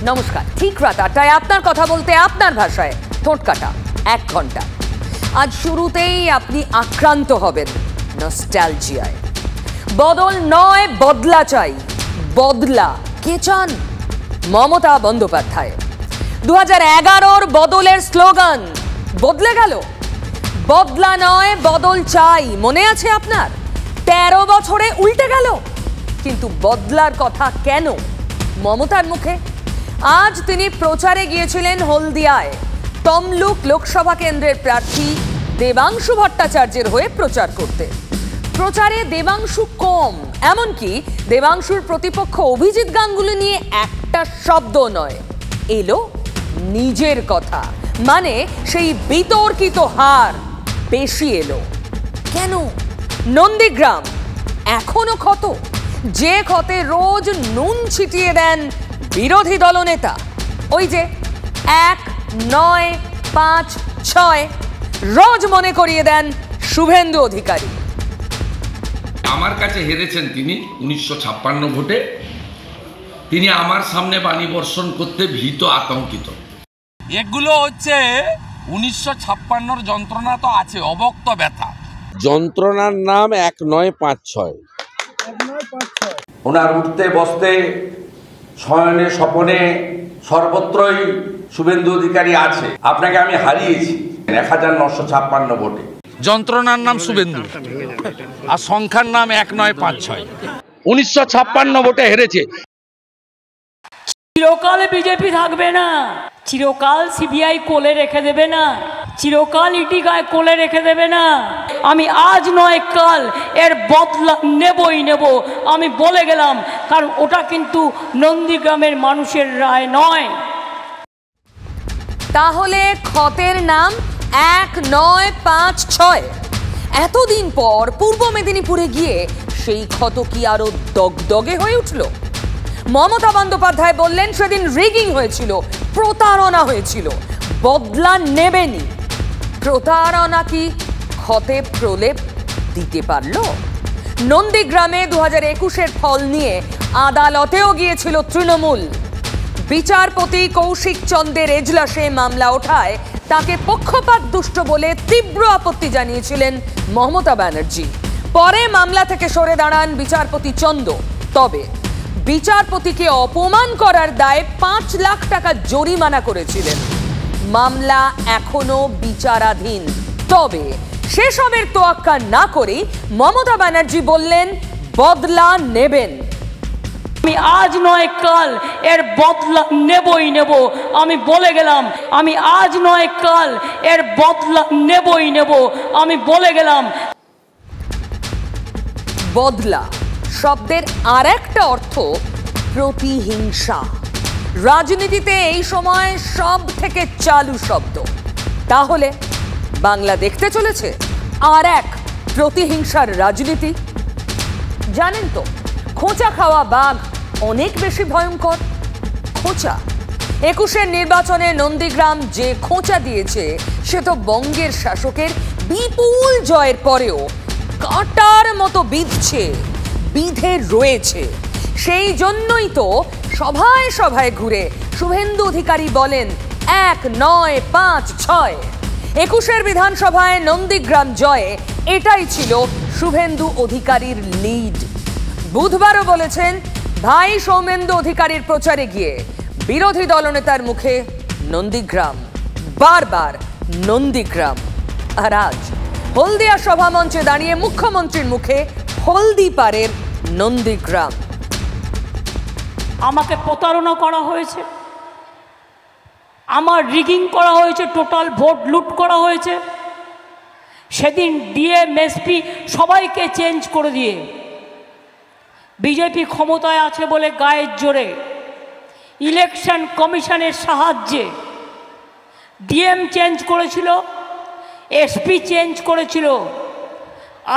নমস্কার, ঠিক রাত ৮টায় আপনার কথা বলতে আপনার ভাষায় ঠোঁট কাটা ১ ঘন্টা। আজ শুরুতেই আপনি আক্রান্ত হবেন নস্টালজিয়ায়। বদল নয়, বদলা চাই। বদলা কে চান? মমতা বন্দ্যোপাধ্যায়। ২০১১-র বদলের স্লোগান বদলে গেল। বদলা নয়, বদল চাই। মনে আছে আপনার? ১৩ বছরে উল্টে গেল। কিন্তু বদলার কথা কেন মমতার মুখে? আজ তিনি প্রচারে গিয়েছিলেন হলদিয়ায়। তমলুক লোকসভা কেন্দ্রের প্রার্থী দেবাংশু ভট্টাচার্যের হয়ে প্রচার করতে। প্রচারে দেবাংশু কম, এমনকি দেবাংশুর প্রতিপক্ষ অভিজিৎ গাঙ্গুলি নিয়ে একটা শব্দ নয়। এলো নিজের কথা, মানে সেই বিতর্কিত হার বেশি এলো। কেন? নন্দীগ্রাম এখনো ক্ষত, যে ক্ষতে রোজ নুন ছিটিয়ে দেন বিরোধী দলনেতা। ওই যে ১, ৯, ৫, ৬ রোজ মনে করিয়ে দেন শুভেন্দু অধিকারী। আমার কাছে হেরেছেন তিনি ১৯৫৬ ভোটে। তিনি আমার সামনে বাণী বর্ষণ করতে ভীত, আতঙ্কিত। এগুলো হচ্ছে ১৯৫৬-র যন্ত্রণা তো আছে, অবক্ত ব্যথা। যন্ত্রণার নাম ১৯৫৬। ওনার উঠতে বসতে, শয়নে স্বপনে সর্বত্রই শুভেন্দু অধিকারী আছে। আপনাকে আমি হারিয়েছি ১৯৫৬ ভোটে। যন্ত্রণার নাম শুভেন্দু আর সংখ্যার নাম ১৯৫৬। ১৯৫৬ ভোটে হেরেছে। চিরকাল বিজেপি থাকবে না, চিরকাল সিবিআই কোলে রেখে দেবে না, চিরকাল ইডি গায়ে কোলে রেখে দেবে না। আমি আজ নয় কাল এর বদলা নেবই নেব, আমি বলে গেলাম। কারণ ওটা কিন্তু নন্দীগ্রামের মানুষের রায় নয়। তাহলে ক্ষতের নাম ১, ৯, ৫, ৬। এতদিন পর পূর্ব মেদিনীপুরে গিয়ে সেই ক্ষত কি আরো দগদগে হয়ে উঠল? মমতা বন্দ্যোপাধ্যায় বললেন সেদিন রিগিং হয়েছিল, প্রতারণা হয়েছিল, বদলা নেবেনি। প্রতারণা কি ক্ষতে প্রলেপ দিতে পারল? নন্দীগ্রামে ২০২১-এর ফল নিয়ে আদালতেও গিয়েছিল তৃণমূল। বিচারপতি কৌশিক চন্দ্রের এজলাসে মামলা ওঠায় তাকে পক্ষপাত দুষ্ট বলে তীব্র আপত্তি জানিয়েছিলেন মমতা ব্যানার্জি। পরে মামলা থেকে সরে দাঁড়ান বিচারপতি চন্দ। তবে বিচারপতিকে অপমান করার দায়ে ৫ লাখ টাকা জরিমানা করেছিলেন। মামলা এখনো বিচারাধীন। তবে সেসবের তোয়াক্কা না করেই মমতা ব্যানার্জি বললেন বদলা নেবেন। আমি আজ নয় কাল এর বদলা নেবই নেব, আমি বলে গেলাম। আমি আজ নয় কাল এর বদলা নেবই নেব, আমি বলে গেলাম। বদলা শব্দের আর একটা অর্থ প্রতিহিংসা। রাজনীতিতে এই সময় সব থেকে চালু শব্দ। তাহলে বাংলা দেখতে চলেছে আর এক প্রতিহিংসার রাজনীতি। জানেন তো, খোঁচা খাওয়া বাঘ অনেক বেশি ভয়ঙ্কর। খোঁচা ২১-এর নির্বাচনে নন্দীগ্রাম যে খোঁচা দিয়েছে সে তো বঙ্গের শাসকের বিপুল জয়ের পরেও কাঁটার মতো বিঁধে রয়েছে। সেই জন্যই তো সভায় সভায় ঘুরে শুভেন্দু অধিকারী বলেন ১, ৯, ৫, ৬। ২১-এর বিধানসভায় নন্দীগ্রাম জয়ে এটাই ছিল শুভেন্দু অধিকারীর লিড। বুধবারও বলেছেন ভাই সৌমেন্দু অধিকারীর প্রচারে গিয়ে বিরোধী দলনেতার মুখে নন্দীগ্রাম, বারবার নন্দীগ্রাম। আর আজ হলদিয়া সভা মঞ্চে দাঁড়িয়ে মুখ্যমন্ত্রীর মুখে হলদিপাড়ের নন্দীগ্রাম। আমাকে প্রতারণা করা হয়েছে, আমার রিগিং করা হয়েছে, টোটাল ভোট লুট করা হয়েছে। সেদিন ডিএম, এসপি সবাইকে চেঞ্জ করে দিয়ে বিজেপি ক্ষমতায় আছে বলে গায়ের জোরে ইলেকশন কমিশনের সাহায্যে ডিএম চেঞ্জ করেছিল, এসপি চেঞ্জ করেছিল,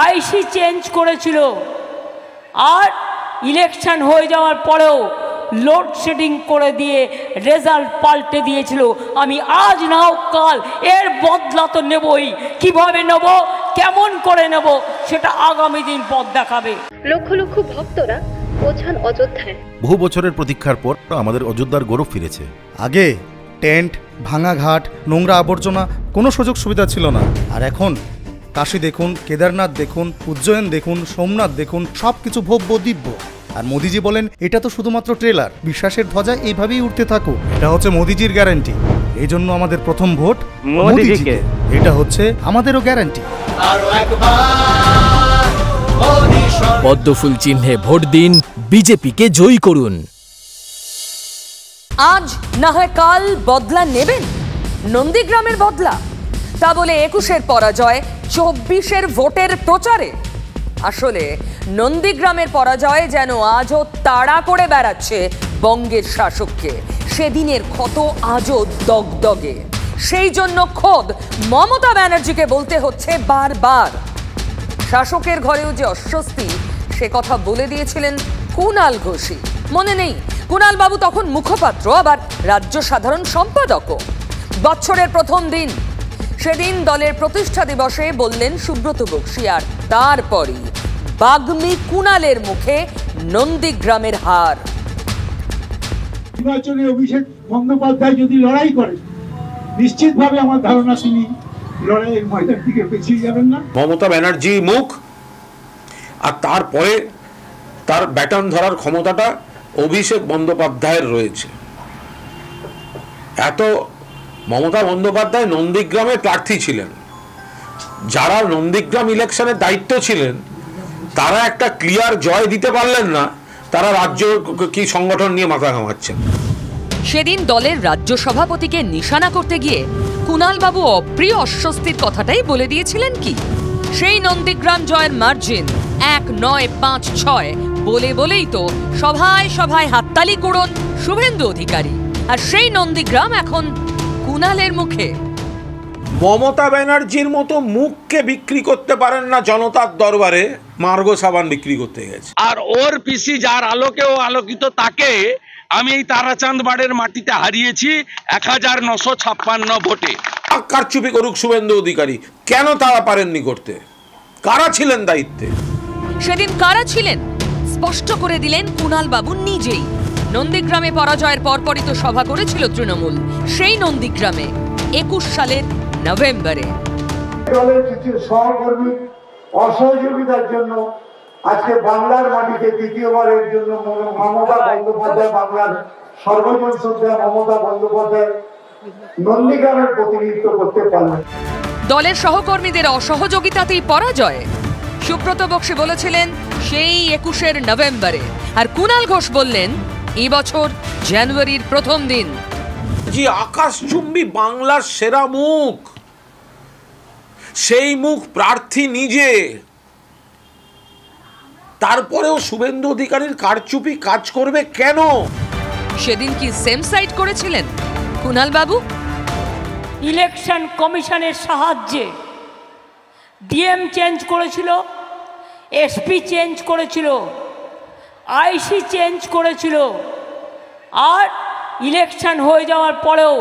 আইসি চেঞ্জ করেছিল। আর ইলেকশন হয়ে যাওয়ার পরেও লোডশেডিং করে দিয়ে রেজাল্ট পাল্টে দিয়েছিল। আমি আজ নাও কাল এর বদলা তো নেবই। কিভাবে নেব, কেমন করে নেব, সেটা আগামী দিন পথ দেখাবে। লক্ষ লক্ষ ভক্তরা পৌঁছান অযোধ্যায়। বহু বছরের প্রতীক্ষার পর আমাদের অযোধ্যার গৌরব ফিরেছে। আগে টেন্ট, ভাঙা ঘাট, নোংরা আবর্জনা, কোনো সুযোগ সুবিধা ছিল না। আর এখন কাশী দেখুন, কেদারনাথ দেখুন, উজ্জয়ন দেখুন, সোমনাথ দেখুন, সব কিছু ভব্য দিব্য। আর মোদিজি বলেন এটা তো শুধুমাত্র ট্রেলার, বিশ্বাসের ধ্বজা এইভাবেই উঠতে থাকুক। এটা হচ্ছে মোদিজির গ্যারান্টি। এই জন্য আমাদের প্রথম ভোট মোদিজিকে। এটা হচ্ছে আমাদেরও গ্যারান্টি। পদ্মফুল চিহ্নে ভোট দিন, বিজেপিকে জয়ী করুন। আজ না হয় কাল বদলা নেবেন, নন্দীগ্রামের বদলা, তা বলে 21-এর পরাজয় 24-এর ভোটের প্রচারে। আসলে নন্দীগ্রামের পরাজয় যেন আজও তাড়া করে বেড়াচ্ছে বঙ্গের শাসককে। সেদিনের ক্ষত আজও দগদগে। সেই জন্য খোদ মমতা ব্যানার্জিকে বলতে হচ্ছে বারবার। শাসকের ঘরেও যে অস্বস্তি, সে কথা বলে দিয়েছিলেন কুণাল ঘোষই। মনে নেই? কুণাল বাবু তখন মুখপাত্র, আবার রাজ্য সাধারণ সম্পাদকও। বছরের প্রথম দিন, সেদিন দলের প্রতিষ্ঠা দিবসে বললেন সুব্রত বক্সী, আর তারপরই বাগ্মী কুণালের মুখে নন্দীগ্রামের হার। নির্বাচনে অভিষেক বন্দ্যোপাধ্যায় যদি লড়াই করে, নিশ্চিতভাবে আমার ধারণা তিনি লড়াইয়ের ময়দান থেকে পিছিয়ে যাবেন না। মমতা ব্যানার্জি মুখ, আর তারপরে তার ব্যাটন ধরার ক্ষমতাটা অভিষেক বন্দ্যোপাধ্যায়ের রয়েছে। এত মমতা বন্দ্যোপাধ্যায় নন্দীগ্রামে প্রার্থী ছিলেন, যারা নন্দীগ্রাম ইলেকশনের দায়িত্ব ছিলেন তারা একটা ক্লিয়ার জয় দিতে পারলেন না, তারা রাজ্য কি সংগঠন নিয়ে মাথা ঘামাচ্ছেন। সেদিন দলের রাজ্য সভাপতিকে নিশানা করতে গিয়ে কুণালবাবু অপ্রিয় অস্বস্তির কথাটাই বলে দিয়েছিলেন কি? সেই নন্দীগ্রাম জয়ের মার্জিন 1-9-5-6 বলেই তো সভায় সভায় হাততালি করুন শুভেন্দু অধিকারী। আর সেই নন্দীগ্রাম এখন কুণালের মুখে। মমতা ব্যানার্জির মতো মুখকে বিক্রি করতে পারেন না জনতার দরবারে, মার্গো সাবান বিক্রি করতে গেছে। আর ওর পিসি যার আলোকে ও আলোকিত, তাকে আমি এই তারাচাঁদ বাড়ের মাটিতে হারিয়েছি 1956 ভোটে। কারচুপি করুক শুভেন্দু অধিকারী, কেন তারা পারেননি করতে? কারা ছিলেন দায়িত্বে? সেদিন কারা ছিলেন স্পষ্ট করে দিলেন কুণাল বাবু নিজেই। নন্দীগ্রামে পরাজয়ের পরপরই তো সভা করেছিল তৃণমূল, সেই নন্দীগ্রামে 21 সালের নভেম্বরে। দলের কিছু সহকর্মী অসহযোগিতার জন্য আজকে বাংলার মাটিতে দ্বিতীয়বারের জন্য মমতা বন্দ্যোপাধ্যায়, বাংলার সর্বজন শ্রদ্ধা মমতা বন্দ্যোপাধ্যায় নন্দীগ্রামের প্রতিনিধিত্ব করতে পারলেন। দলের সহকর্মীদের অসহযোগিতাতেই পরাজয়, সুব্রত বক্সী বলেছিলেন সেই 21-এর নভেম্বরে। আর কুণাল ঘোষ বললেন এই বছর জানুয়ারির প্রথম দিন। জি, আকাশচুম্বী বাংলার সেরা মুখ, সেই মুখ প্রার্থী নিজে। তারপরেও শুভেন্দু অধিকারীর কারচুপি কাজ করবে কেন? সেদিন কি সেম সাইড করেছিলেন কুণাল বাবু? ইলেকশন কমিশনের সাহায্যে ডিএম চেঞ্জ করেছিল, এসপি চেঞ্জ করেছিল, আইসি চেঞ্জ করেছিল, আর ইলেকশন হয়ে যাওয়ার পরেও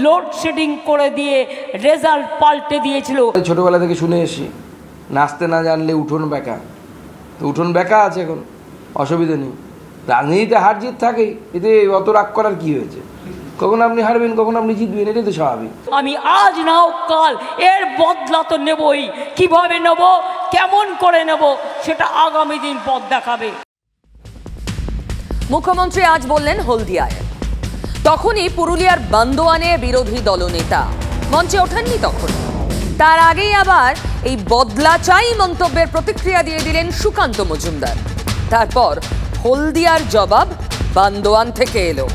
লোডশেডিং করে দিয়ে রেজাল্ট পাল্টে দিয়েছিল। ছোটবেলা থেকে শুনে এসি নাচতে না জানলে উঠোন বেঁকা, তো উঠোন বেঁকা আছে, এখন অসুবিধা নেই। রাজনীতিতে হার জিত থাকেই, এতে অত রাগ করার কি হয়েছে? কখন আপনি হারবেন, কখন আপনি জিতবেন, এটাই তো স্বাভাবিক। আমি আজ নাও কাল এর বদলা তো নেবই। কিভাবে নেব, কেমন করে নেব, সেটা আগামী দিন পথ দেখাবে। মুখ্যমন্ত্রী আজ বললেন হলদিয়ায়, তখনই পুরুলিয়ার বান্দোয়ানে বিরোধী দলনেতা মঞ্চে ওঠেননি তখন। তার আগেই আবার এই বদলা চাই মন্তব্যের প্রতিক্রিয়া দিয়ে দিলেন সুকান্ত মজুমদার। তারপর হলদিয়ার জবাব বান্দোয়ান থেকে এলো।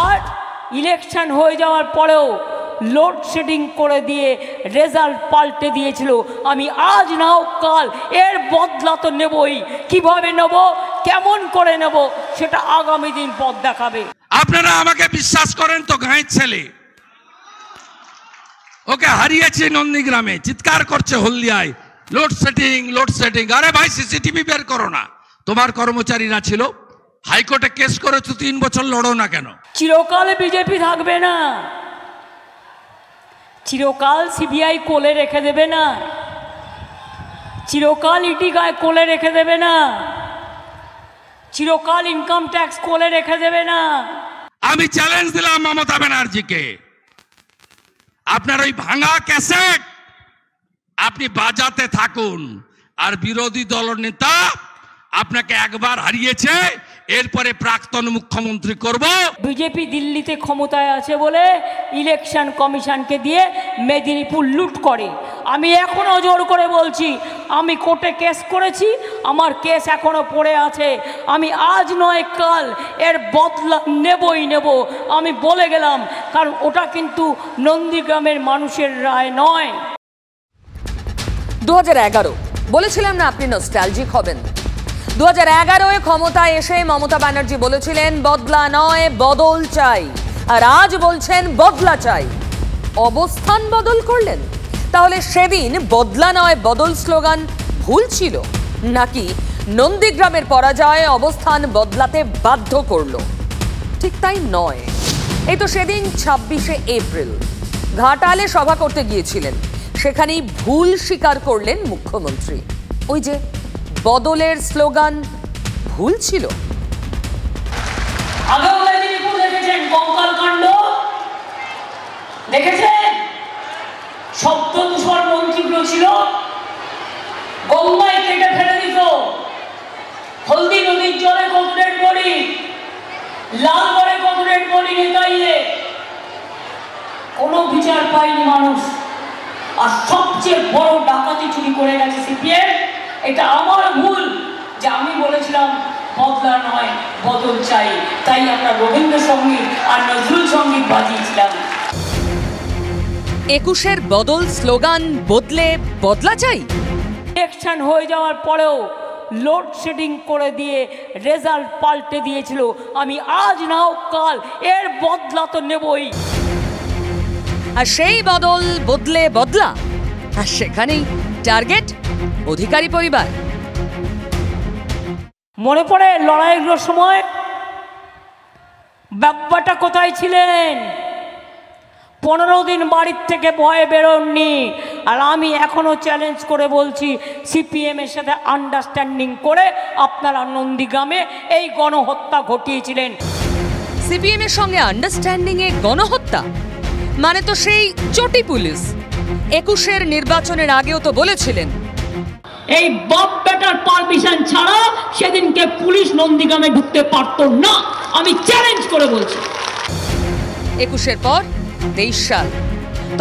আর ইলেকশন হয়ে যাওয়ার পরেও লোডশেডিং করে দিয়ে রেজাল্ট পাল্টে দিয়েছিল। আমি আজ নাও কাল এর বদলা তো নেবই। কিভাবে নেব, কেমন করে নেব, সেটা আগামী দিন পথ দেখাবে। আপনারা আমাকে বিশ্বাস করেন তো, গাঁয়ের ছেলে ওকে হারিয়েছে নন্দীগ্রামে, চিৎকার করছে হলদিয়ায় লোডশেডিং লোডশেডিং। আরে ভাই, সিসিটিভি বের করো না। তোমার কর্মচারীরা ছিল, হাইকোর্টে কেস করেছো, 3 বছর লড়ো না কেন? চিরকাল বিজেপি থাকবে না, চিরকাল সিবিআই কোলে রেখে দেবে না, চিরকাল ইডি গায়ে কোলে রেখে দেবে না। চিরকাল ইনকাম ট্যাক্স কোলে রেখে দেবে না। আমি চ্যালেঞ্জ দিলাম মমতা ব্যানার্জিকে, আপনার ওই ভাঙা ক্যাসেট আপনি বাজাতে থাকুন, আর বিরোধী দলনেতা আপনাকে একবার হারিয়েছে, এরপরে প্রাক্তন মুখ্যমন্ত্রী করব। বিজেপি দিল্লিতে ক্ষমতায় আছে বলে ইলেকশন কমিশনকে দিয়ে মেদিনীপুর লুট করে। আমি এখনো জোর করে বলছি, আমি কোর্টে কেস করেছি, আমার কেস এখনো পড়ে আছে। আমি আজ নয় কাল এর বদলা নেবই নেব, আমি বলে গেলাম, কারণ ওটা কিন্তু নন্দীগ্রামের মানুষের রায় নয়। 2011 বলেছিলাম না আপনি নস্টালজিক হবেন। 2011 ক্ষমতায় এসে মমতা ব্যানার্জি বলেছিলেন বদলা নয় বদল চাই, আর আজ বলছেন বদলা চাই। অবস্থান বদল করলেন? তাহলে সেদিন বদলা নয় বদল স্লোগান ভুল ছিল, নাকি নন্দীগ্রামের পরাজয় অবস্থান বদলাতে বাধ্য করলো? ঠিক তাই নয়। এই তো সেদিন 26শে এপ্রিল ঘাটালে সভা করতে গিয়েছিলেন, সেখানেই ভুল স্বীকার করলেন মুখ্যমন্ত্রী। ওই যে বদলের স্লোগান ভুল ছিল। আগেও মেদিনীপুর দেখেছেন কঙ্কাল কাণ্ড, দেখেছেন শব্দ দূষণ মন্ত্রীগুলো ছিল, গঙ্গায় কেটে ফেলে দিত, হলদি নদীর জলে কত ডেড বডি, লালগড়ে কত ডেড বডি নেতাইয়ে, কোনো বিচার পায়নি মানুষ। আর সবচেয়ে বড় ডাকাতি চুরি করে গেছে সিপিএম। এটা আমার ভুল যে আমি বলেছিলাম বদলা নয় বদল চাই, তাই আমরা রবীন্দ্রসঙ্গীত আর নজরুল সঙ্গীত বাজিয়েছিলাম। 21-এর বদল স্লোগান বদলে বদলা চাই। ইলেকশন হয়ে যাওয়ার পরেও লোডশেডিং করে দিয়ে রেজাল্ট পাল্টে দিয়েছিল। আমি আজ নাও কাল এর বদলা তো নেবই। আর সেই বদল বদলে বদলা, আর সেখানেই টার্গেট অধিকারী পরিবার। মনে পড়ে লড়াইয়ের সময় ব্যাপারটা কোথায় ছিলেন? 15 দিন বাড়ির থেকে ভয়ে বেরোননি। আর আমি এখনো চ্যালেঞ্জ করে বলছি, সিপিএম এর সাথে আন্ডারস্ট্যান্ডিং করে আপনারা নন্দীগ্রামে এই গণহত্যা ঘটিয়েছিলেন। সিপিএম এর সঙ্গে আন্ডারস্ট্যান্ডিং এ গণহত্যা মানে তো সেই চটি পুলিশ 21-এর নির্বাচনের আগেও তো বলেছিলেন এই বাপ বেটার পারমিশন ছাড়া সেদিনকে পুলিশ নন্দীগ্রামে ঢুকতে পারতো না। আমি চ্যালেঞ্জ করে বলছি। 21-এর পর 23 সাল,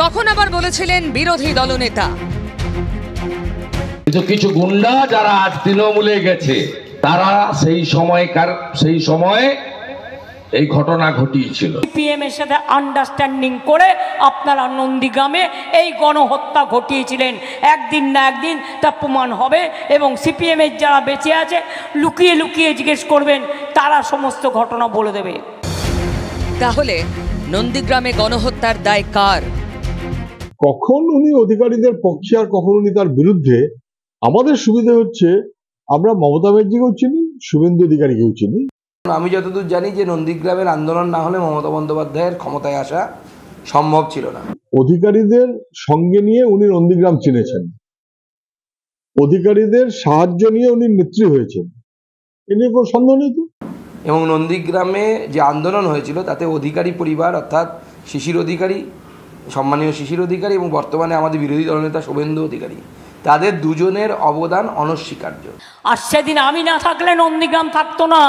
তখন আবার বলেছিলেন বিরোধী দলনেতা। কিন্তু কিছু গুন্ডা যারা আজ তৃণমূলে গেছে, তারা সেই সময়ে এই ঘটনা ঘটিয়েছিল। সিপিএম এর সাথে আন্ডারস্ট্যান্ডিং করে আপনারা নন্দীগ্রামে এই গণহত্যা ঘটিয়েছিলেন। একদিন না একদিন তা প্রমাণ হবে, এবং সিপিএম এর যারা বেঁচে আছে লুকিয়ে লুকিয়ে জিজ্ঞেস করবেন, তারা সমস্ত ঘটনা বলে দেবে। তাহলে নন্দীগ্রামে গণহত্যার দায় কার? কখন উনি অধিকারীদের পক্ষে আর কখন উনি তার বিরুদ্ধে, আমাদের সুবিধা হচ্ছে আমরা মমতা ব্যানার্জিকেও চিনি, শুভেন্দু অধিকারীকেও চিনি। আমি যতদূর জানি যে নন্দীগ্রামের আন্দোলন না হলে মমতা বন্দ্যোপাধ্যায়ের ক্ষমতায় আসা সম্ভব ছিল না। অধিকারীদের সঙ্গে নিয়ে উনি নন্দীগ্রাম চিনেছেন, অধিকারীদের সাহায্য নিয়ে উনি নেত্রী হয়েছেন, এ নিয়ে কোনো সন্দেহ নেই তো। এবং নন্দীগ্রামে যে আন্দোলন হয়েছিল তাতে অধিকারী পরিবার অর্থাৎ শিশির অধিকারী, সম্মানীয় শিশির অধিকারী এবং বর্তমানে আমাদের বিরোধী দলনেতা শুভেন্দু অধিকারী, তাদের দুজনের অবদান অনস্বীকার্য। আর সেদিন আমি না থাকলে নন্দীগ্রাম থাকতো না।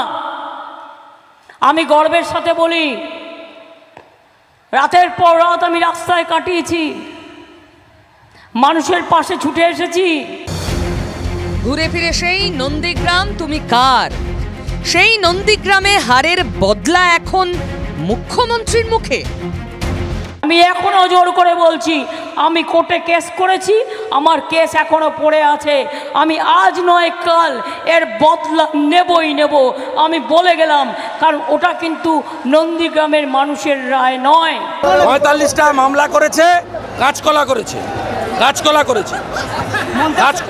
আমি গর্বের সাথে বলি, রাতের পর রাত আমি রাস্তায় কাটিয়েছি, মানুষের পাশে ছুটে এসেছি। ঘুরে ফিরে সেই নন্দীগ্রাম তুমি কার? সেই নন্দীগ্রামে হারের বদলা এখন মুখ্যমন্ত্রীর মুখে। আমি এখনো জোর করে বলছি, আমি কোর্টে কেস করেছি, আমার কেস এখনো পড়ে আছে। আমি আজ নয় কাল এর বদলা নেবই নেব, আমি বলে গেলাম, কারণ ওটা কিন্তু নন্দীগ্রামের মানুষের রায় নয়। 45টা মামলা করেছে, কাঁচকলা করেছে,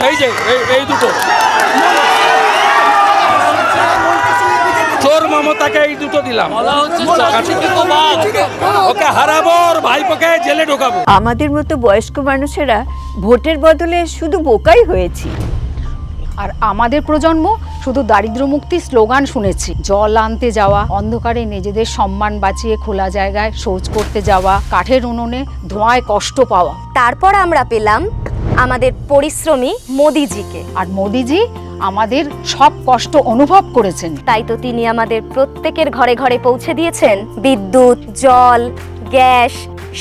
এই যে এই দুটো চোর মমতাকে এই দুটো দিলাম, ওকে হারাবো, ভাইপোকে জেলে ঢোকাবো। আমাদের মতো বয়স্ক মানুষেরা ভোটের বদলে শুধু বোকাই হয়েছি। আর আমাদের প্রজন্ম শুধু দারিদ্র মুক্তি স্লোগান শুনেছি, জল আনতে যাওয়া, অন্ধকারে নিজেদের সম্মান বাঁচিয়ে খোলা জায়গায় শৌচ করতে যাওয়া, কাঠের উনুনে ধোঁয়ায় কষ্ট পাওয়া। তারপর আমরা পেলাম আমাদের পরিশ্রমী মোদিজিকে, আর মোদিজি আমাদের সব কষ্ট অনুভব করেছেন। তাই তো তিনি আমাদের প্রত্যেকের ঘরে ঘরে পৌঁছে দিয়েছেন বিদ্যুৎ, জল, গ্যাস,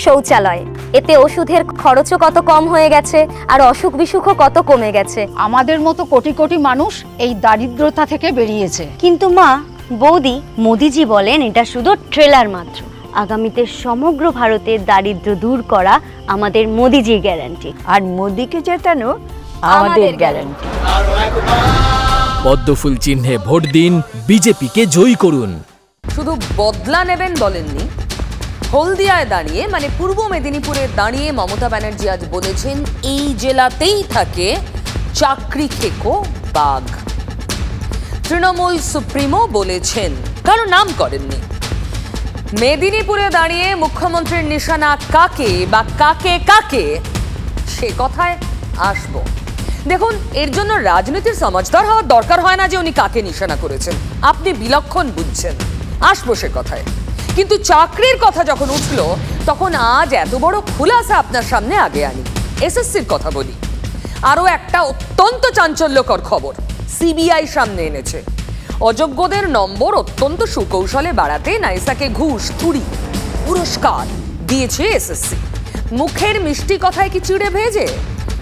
শৌচালয়। এতে ওষুধের খরচও কত কম হয়ে গেছে, আর অসুখ বিসুখও কত কমে গেছে। আমাদের মতো কোটি কোটি মানুষ এই দারিদ্রতা থেকে বেরিয়েছে। কিন্তু মা, বৌদি, মোদিজি বলেন এটা শুধু ট্রেলার মাত্র। আগামীতে সমগ্র ভারতের দারিদ্র দূর করা আমাদের মোদিজির গ্যারান্টি, আর মোদিকে জেতানো আমাদের গ্যারান্টি। পদ্মফুল চিহ্নে ভোট দিন, বিজেপিকে জয়ী করুন। শুধু বদলা নেবেন বলেননি, হলদিয়ায় দাঁড়িয়ে মানে পূর্ব মেদিনীপুরে দাঁড়িয়ে মমতা ব্যানার্জি আজ বলেছেন এই জেলাতেই থাকে চাকরি খেকো বাঘ। তৃণমূল সুপ্রিমো বলেছেন, কারো নাম করেননি। মেদিনীপুরে দাঁড়িয়ে মুখ্যমন্ত্রীর নিশানা কাকে বা কাকে কাকে, সে কথায় আসবো। দেখুন, এর জন্য রাজনীতির সমাজদার হওয়ার দরকার হয় না যে উনি কাকে নিশানা করেছেন, আপনি বিলক্ষণ বুঝছেন, আসবো সে কথায়। কিন্তু চাকরির কথা যখন উঠলো, তখন আজ এত বড় খুলাসা আপনার সামনে আগে আনি। এসএসসির কথা বলি। আরও একটা অত্যন্ত চাঞ্চল্যকর খবর সিবিআই সামনে এনেছে। অযোগ্যদের নম্বর অত্যন্ত সুকৌশলে বাড়াতে নাইসাকে ঘুষ, তুড়ি, পুরস্কার দিয়েছে এসএসসি। মুখের মিষ্টি কথায় কি চিড়ে ভেজে?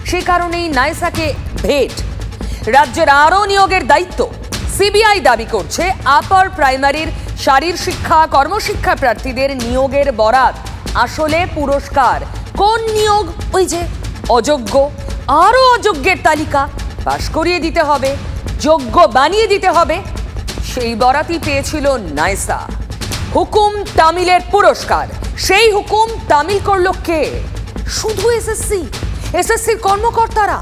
সে কারণেই নাইসাকে ভেট। রাজ্যের আরও নিয়োগের দায়িত্ব। সিবিআই দাবি করছে আপার প্রাইমারির শারীর শিক্ষা, কর্মশিক্ষা প্রার্থীদের নিয়োগের বরাত আসলে পুরস্কার। কোন নিয়োগ? ওই যে অযোগ্য, আরও অযোগ্যের তালিকা পাশ করিয়ে দিতে হবে, যোগ্য বানিয়ে দিতে হবে। সেই বরাতই পেয়েছিল নাইসা। হুকুম তামিলের পুরস্কার। সেই হুকুম তামিল করল কে? শুধু এসএসসি। এসএসসির কর্মকর্তারা।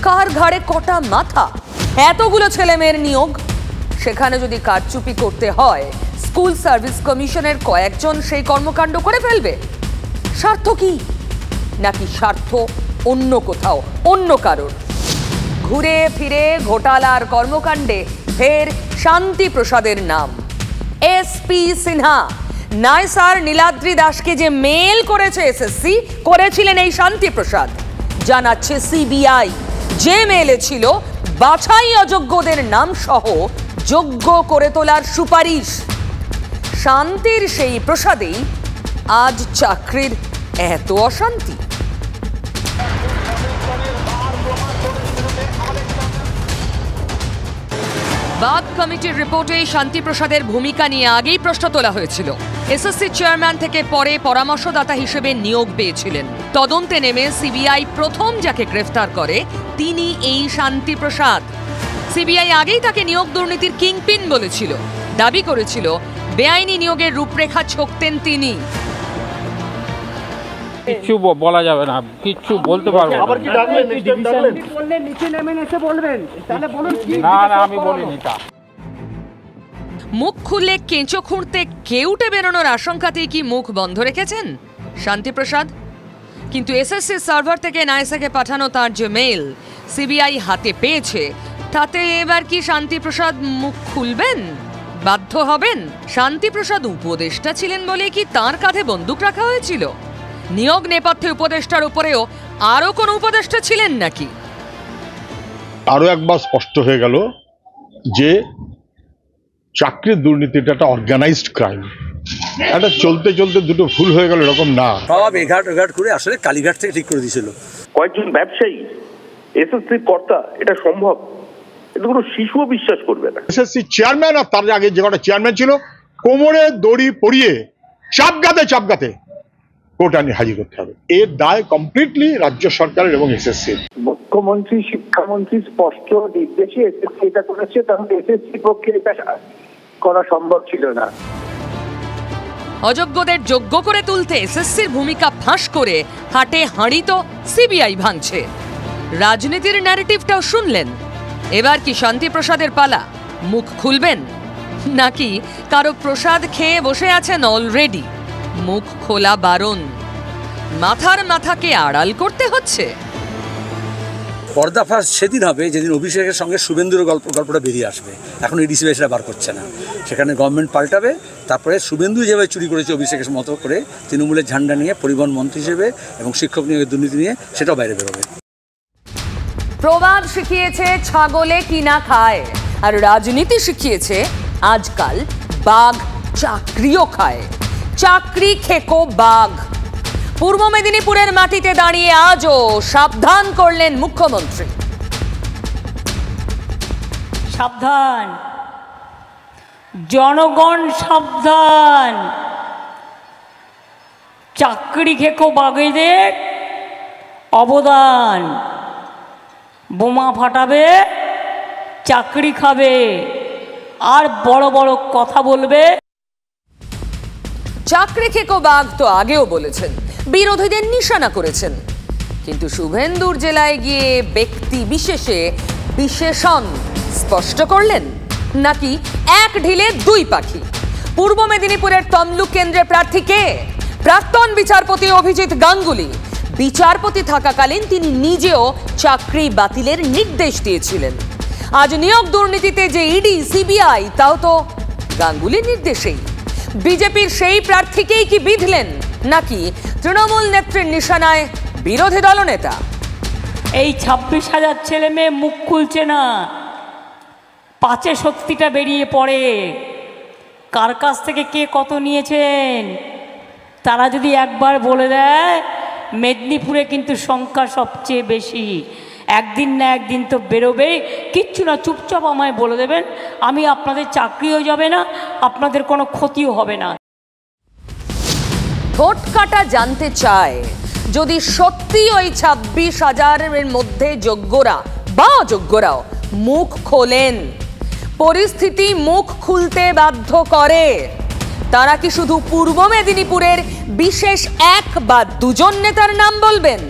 কার ঘাড়ে কটা মাথা? এতগুলো ছেলে মেয়ের নিয়োগ, সেখানে যদি কারচুপি করতে হয়, স্কুল সার্ভিস কমিশনের কয়েকজন সেই কর্মকাণ্ড করে ফেলবে। স্বার্থ কি? নাকি স্বার্থ অন্য কোথাও, অন্য কারোর? ঘুরে ফিরে ঘোটালার কর্মকাণ্ডে ফের শান্তি প্রসাদের নাম। এসপি সিনহা নাইসার নীলাদ্রি দাসকে যে মেল করেছে এসএসসি, করেছিলেন এই শান্তি প্রসাদ। জানাচ্ছে সিবিআই, যে মেলে ছিল বাছাই অযোগ্যদের নাম সহ যোগ্য করে তোলার সুপারিশ। শান্তির সেই প্রসাদেই আজ চাকরির এত অশান্তি। বাগ কমিটির রিপোর্টে শান্তিপ্রসাদের ভূমিকা নিয়ে আগেই প্রশ্ন তোলা হয়েছিল। এসএসসি চেয়ারম্যান থেকে পরে পরামর্শদাতা হিসেবে নিয়োগ পেয়েছিলেন। তদন্তে নেমে সিবিআই প্রথম যাকে গ্রেফতার করে তিনি এই শান্তিপ্রসাদ। সিবিআই আগেই তাকে নিয়োগ দুর্নীতির কিংপিন বলেছিল, দাবি করেছিল বেআইনি নিয়োগের রূপরেখা ছকতেন তিনি। কিচ্ছু বলা যাবে না, কিচ্ছু বলতে পারবো না। না, আমি বলিনি তা। মুখ খুললে কেঁচো খুঁড়তে কেউটে বেরোনোর আশঙ্কাতেই কি মুখ বন্ধ রেখেছেন শান্তিপ্রসাদ? কিন্তু এসএসসি সার্ভার থেকে নাইসাকে পাঠানো তার যে মেল সিবিআই হাতে পেয়েছে, তাতে এবার কি শান্তিপ্রসাদ মুখ খুলবেন? বাধ্য হবেন? শান্তিপ্রসাদ উপদেষ্টা ছিলেন বলে কি তার কাঁধে বন্দুক রাখা হয়েছিল? নিয়োগ নেপথ্যে উপদেষ্টার উপরেও আরো কোন উপদেষ্টা ছিলেন নাকি? আরো একবার স্পষ্ট হয়ে গেল যে চাকরির দুর্নীতিটা একটা অর্গানাইজড ক্রাইম। এটা চলতে চলতে দুটো ভুল হয়ে গেল এরকম না, সব এঘাট করে আসলে কালীঘাট থেকে ঠিক করে দিয়েছিল। কয়েকজন ব্যবসায়ী এসএসসির কর্তা, এটা সম্ভব? এটা কোনো শিশুও বিশ্বাস করবে না। এসএসসি চেয়ারম্যান আর তার আগে যে কটা চেয়ারম্যান ছিল, কোমরে দড়ি পরিয়ে চাপগাতে কোর্ট আনি হাজির করতে হবে। এর দায় কমপ্লিটলি রাজ্য সরকারের এবং এসএসসির। মুখ্যমন্ত্রী, শিক্ষামন্ত্রী স্পষ্ট নির্দেশে এসএসসি এটা করেছে, তাহলে এসএসসির পক্ষে এটা করা সম্ভব ছিল না। অযোগ্যদের যোগ্য করে তুলতে এসএসসির ভূমিকা ফাঁস করে হাটে হাঁড়ি তো সিবিআই ভাঙছে। রাজনীতির ন্যারেটিভটাও শুনলেন। এবার কি শান্তিপ্রসাদের পালা? মুখ খুলবেন নাকি কারো প্রসাদ খেয়ে বসে আছেন অলরেডি? মুখ খোলা বারণ। মাথার মাথাকে আড়াল করতে হচ্ছে। পর্দাফাশ সেদিন হবে যেদিন অভিষেকের সঙ্গে শুভেন্দুর গল্পটা বেরিয়ে আসবে। এখন এডিসি সেটা বার করছে না, সেখানে গভর্নমেন্ট পাল্টাবে, তারপরে শুভেন্দু যেভাবে চুরি করেছে অভিষেকের মতো করে তৃণমূলের ঝান্ডা নিয়ে পরিবহন মন্ত্রী হিসেবে এবং শিক্ষক নিয়োগের দুর্নীতি নিয়ে, সেটাও বাইরে বেরোবে। প্রবাদ শিখিয়েছে ছাগলে কিনা খায়, আর রাজনীতি শিখিয়েছে আজকাল বাঘ চাকরিও খায়। চাকরি খেকো বাঘ। পূর্ব মেদিনীপুরের মাটিতে দাঁড়িয়ে আজও সাবধান করলেন মুখ্যমন্ত্রী। সাবধান জনগণ, সাবধান। চাকরি খেকো বাঘেদের অবদান। বোমা ফাটাবে, চাকরি খাবে, আর বড় বড় কথা বলবে। চাকরি খেকো বাঘ তো আগেও বলেছেন, বিরোধীদের নিশানা করেছেন, কিন্তু শুভেন্দুর জেলায় গিয়ে ব্যক্তি বিশেষে বিশেষণ স্পষ্ট করলেন, নাকি এক ঢিলে দুই পাখি? পূর্ব মেদিনীপুরের তমলুক কেন্দ্রের প্রার্থী কে? প্রাক্তন বিচারপতি অভিজিৎ গাঙ্গুলি। বিচারপতি থাকাকালীন তিনি নিজেও চাকরি বাতিলের নির্দেশ দিয়েছিলেন। আজ নিয়োগ দুর্নীতিতে যে ইডি সিবিআই, তাও তো গাঙ্গুলির নির্দেশেই। বিজেপির সেই প্রার্থীকেই কি বিধলেন, নাকি তৃণমূল নেত্রীর নিশানায় বিরোধী দলনেতা? এই 26,000 ছেলে মেয়ে মুখ খুলছে না, পাঁচে সত্যিটা বেরিয়ে পড়ে। কার কাছ থেকে কে কত নিয়েছেন তারা যদি একবার বলে দেয়, মেদিনীপুরে কিন্তু সংখ্যা সবচেয়ে বেশি। একদিন না একদিন তো বেরোবেই। কিচ্ছু না, চুপচাপ আমায় বলে দেবেন, আমি আপনাদের চাকরিও যাবে না, আপনাদের কোনো ক্ষতিও হবে না। ভোট কাটা জানতে চায়, যদি সত্যি ওই 26,000-এর মধ্যে যোগ্যরা বা অযোগ্যরাও মুখ খোলেন, পরিস্থিতি মুখ খুলতে বাধ্য করে, তারা কি শুধু পূর্ব মেদিনীপুরের বিশেষ এক বা দুজন নেতার নাম বলবেন?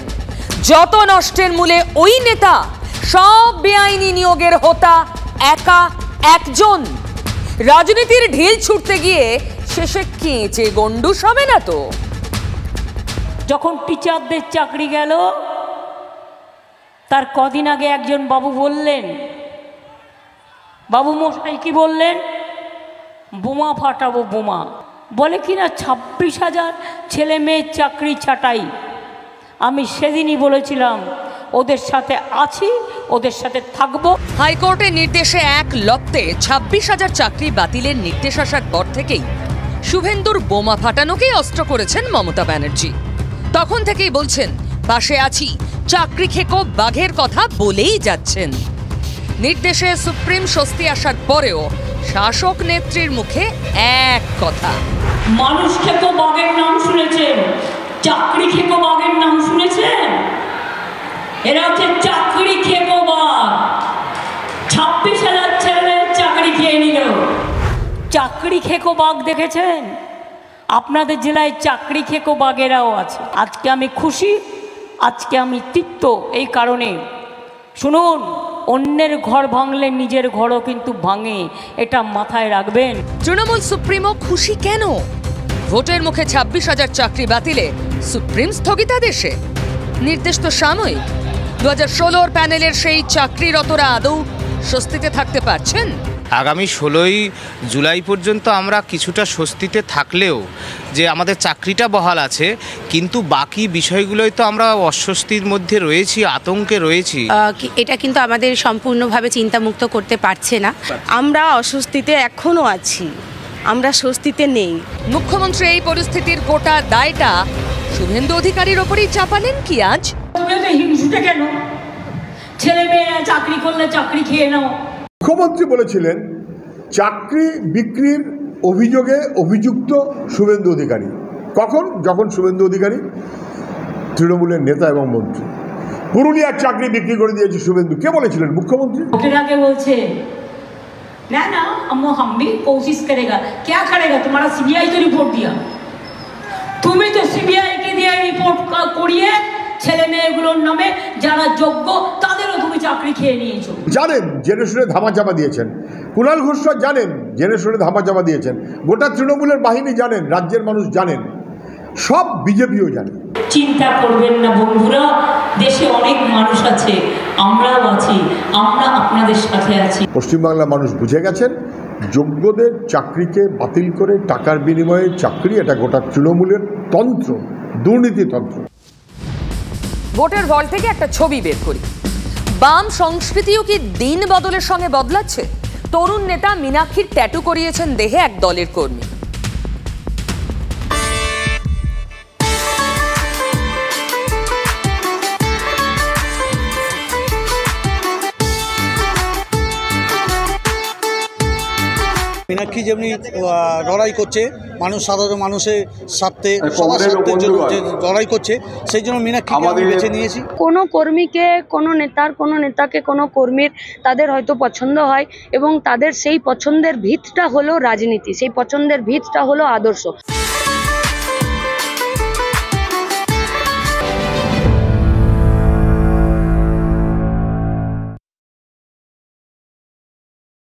যত নষ্টের মূলে ওই নেতা, সব বেআইনি নিয়োগের হোতা একা একজন। রাজনীতির ঢিল ছুটতে গিয়ে শেষে কেঁচে গন্ডুস হবে না তো? যখন টিচারদের চাকরি গেল, তার কদিন আগে একজন বাবু বললেন, বাবু মশাই কি বললেন? বোমা ফাটাবো বোমা। বলে কিনা 26,000 ছেলে মেয়ের চাকরি ছাঁটাই। আমি সেদিনই বলেছিলাম ওদের সাথে আছি, ওদের সাথে থাকবো। হাইকোর্টের নির্দেশে এক লপ্তে 26,000 চাকরি বাতিলের নির্দেশ আসার পর থেকেই শুভেন্দুর বোমা ফাটানোকেই অস্ত্র করেছেন মমতা ব্যানার্জি। তখন থেকেই বলছেন পাশে আছি, চাকরি খেকো বাঘের কথা বলেই যাচ্ছেন। নির্দেশে সুপ্রিম স্বস্তি আসার পরেও শাসক নেত্রীর মুখে এক কথা, মানুষ খেকো বাঘের নাম শুনেছেন, চাকরি খেকো বাঘের নাম শুনেছেন? এরা হচ্ছে চাকরি খেকো বাঘ। 26,000 ছেলে চাকরি খেয়ে নিল। চাকরি খেকো বাঘ দেখেছেন? আপনাদের জেলায় চাকরি খেকো বাঘেরাও আছে। আজকে আমি খুশি, আজকে আমি তৃপ্ত এই কারণে, শুনুন, অন্যের ঘর ভাঙলে নিজের ঘরও কিন্তু ভাঙে, এটা মাথায় রাখবেন। তৃণমূল সুপ্রিমো খুশি কেন? ভোটের মুখে 26,000 চাকরি বাতিলে সুপ্রিম স্থগিতাদেশে। নির্দেশ তো সাময়িক। 2016 প্যানেলের সেই চাকরিরতরা আদৌ স্বস্তিতে থাকতে পারছেন? আগামী 16ই জুলাই পর্যন্ত আমরা কিছুটা স্বস্তিতে থাকলেও যে আমাদের চাকরিটা বহাল আছে, কিন্তু বাকি বিষয়গুলোই তো আমরা অস্বস্তির মধ্যে রয়েছি, আতঙ্কে রয়েছি। এটা কিন্তু আমাদের সম্পূর্ণভাবে চিন্তামুক্ত করতে পারছে না। আমরা অস্বস্তিতে এখনো আছি, আমরা স্বস্তিতে নেই। মুখ্যমন্ত্রী এই পরিস্থিতির গোটা দায়টা শুভেন্দু অধিকারীর ওপরেই চাপালেন কি আজ? তুমি তো হিংসুটে কেন? ছেলে মেয়েরা চাকরি করলে চাকরি খেয়ে নাও। মুখ্যমন্ত্রী বলেছিলেন চাকরি বিক্রির অভিযোগে অভিযুক্ত শুভেন্দু অধিকারী। কখন? যখন শুভেন্দু অধিকারী তৃণমূলের নেতা এবং মন্ত্রী। পুরুলিয়ার চাকরি বিক্রি করে দিয়েছে শুভেন্দু। কে বলেছিলেন? মুখ্যমন্ত্রী। ভোটের আগে বলছে না না हम भी कोशिश करेगा। क्या करेगा? तुम्हारा सीबीआई तो रिपोर्ट दिया, তুমি তো সিবিআই কে দিয়ে রিপোর্ট করিয়ে ছেলে মেয়েগুলোর নামে যারা যোগ্য তাদেরও তুমি চাকরি খেয়ে নিয়েছো। জানেন, জেনে শুনে ধামাচাপা দিয়েছেন। কুণাল ঘোষরা জানেন, জেনে শুনে ধামাচাপা দিয়েছেন। গোটা তৃণমূলের বাহিনী জানেন, রাজ্যের মানুষ জানেন, সব বিজেপিও জানে। চিন্তা করবেন না বন্ধুরা, দেশে অনেক মানুষ আছে, আমরাও আছি, আমরা আপনাদের সাথে আছি। পশ্চিমবাংলার মানুষ বুঝে গেছেন যোগ্যদের চাকরিকে বাতিল করে টাকার বিনিময়ে চাকরি, এটা গোটা তৃণমূলের তন্ত্র, দুর্নীতিতন্ত্র। ভোটের হল থেকে একটা ছবি বের করি। বাম সংস্কৃতিও কি দিন বদলের সঙ্গে বদলাচ্ছে? তরুণ নেতা মীনাক্ষীর ট্যাটু করিয়েছেন দেহে এক দলের কর্মী। মীনাক্ষী যেমনি লড়াই করছে মানুষ, সাধারণ মানুষের স্বার্থে, সবার স্বার্থের জন্য যে লড়াই করছে, সেই জন্য মীনাক্ষীকে আমি বেছে নিয়েছি। কোনো কর্মীকে, কোনো নেতাকে, কোনো কর্মীর তাদের হয়তো পছন্দ হয় এবং তাদের সেই পছন্দের ভিতটা হলো রাজনীতি, সেই পছন্দের ভিতটা হলো আদর্শ।